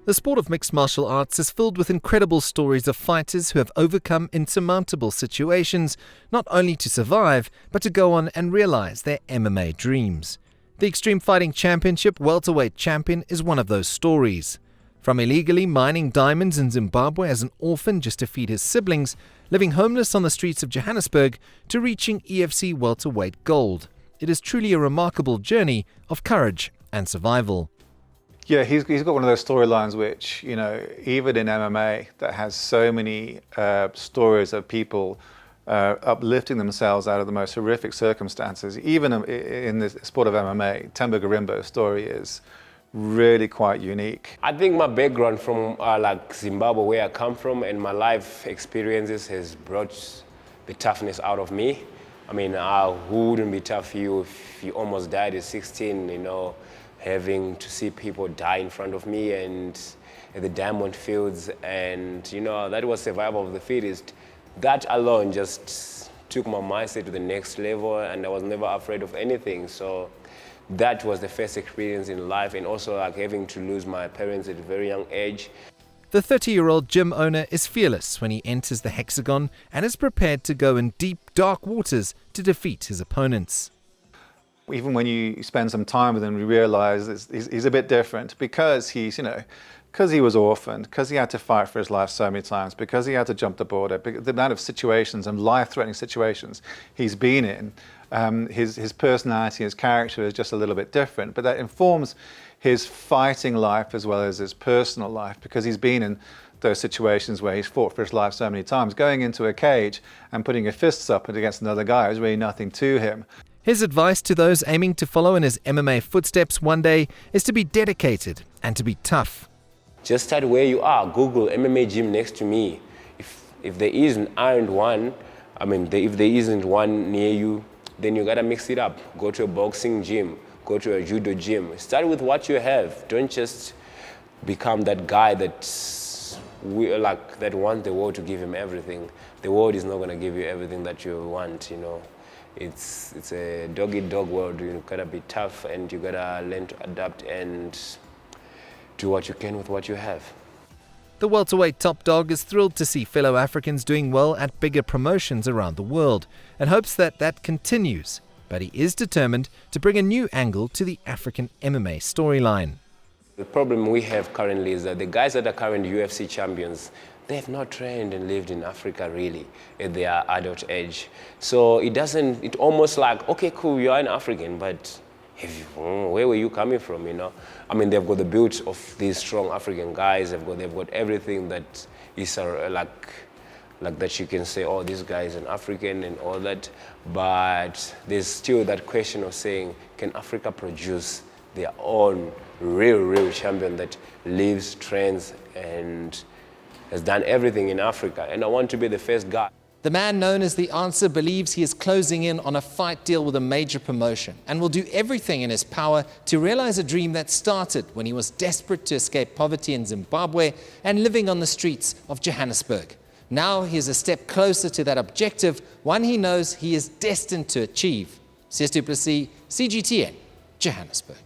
The sport of mixed martial arts is filled with incredible stories of fighters who have overcome insurmountable situations, not only to survive, but to go on and realize their MMA dreams. The Extreme Fighting Championship welterweight champion is one of those stories. From illegally mining diamonds in Zimbabwe as an orphan just to feed his siblings, living homeless on the streets of Johannesburg, to reaching EFC welterweight gold. It is truly a remarkable journey of courage and survival. Yeah, he's got one of those storylines which, even in MMA, that has so many stories of people uplifting themselves out of the most horrific circumstances. Even in the sport of MMA, Themba Gorimbo's story is really quite unique. I think my background from Zimbabwe, where I come from, and my life experiences has brought the toughness out of me. I mean, who wouldn't be tough for you if you almost died at 16, having to see people die in front of me and at the diamond fields, and that was survival of the fittest. That alone just took my mindset to the next level, and I was never afraid of anything. So that was the first experience in life, and also having to lose my parents at a very young age. The 30-year-old gym owner is fearless when he enters the hexagon and is prepared to go in deep, dark waters to defeat his opponents. Even when you spend some time with him, you realize he's a bit different because because he was orphaned, because he had to fight for his life so many times, because he had to jump the border, the amount of situations and life-threatening situations he's been in, his personality, his character is just a little bit different, but that informs his fighting life as well as his personal life, because he's been in those situations where he's fought for his life so many times. Going into a cage and putting your fists up against another guy is really nothing to him. His advice to those aiming to follow in his MMA footsteps one day is to be dedicated and to be tough. Just start where you are. Google MMA gym next to me. If there isn't one, if there isn't one near you, then you gotta mix it up. Go to a boxing gym, go to a judo gym. Start with what you have. Don't just become that guy that wants the world to give him everything. The world is not gonna give you everything that you want, It's a dog-eat-dog world. You gotta be tough, and you gotta learn to adapt and do what you can with what you have. The welterweight top dog is thrilled to see fellow Africans doing well at bigger promotions around the world and hopes that continues. But he is determined to bring a new angle to the African MMA storyline. The problem we have currently is that the guys that are current UFC champions, they have not trained and lived in Africa really at their adult age. So it almost like, okay, cool, you're an African, but where were you coming from, they've got the build of these strong African guys, they've got everything that is like that you can say, oh, this guy is an African and all that, but there's still that question of saying, can Africa produce their own real champion that lives, trains, and has done everything in Africa? And I want to be the first guy. The man known as The Answer believes he is closing in on a fight deal with a major promotion and will do everything in his power to realize a dream that started when he was desperate to escape poverty in Zimbabwe and living on the streets of Johannesburg. Now he is a step closer to that objective, one he knows he is destined to achieve. Cies du Plessis, CGTN, Johannesburg.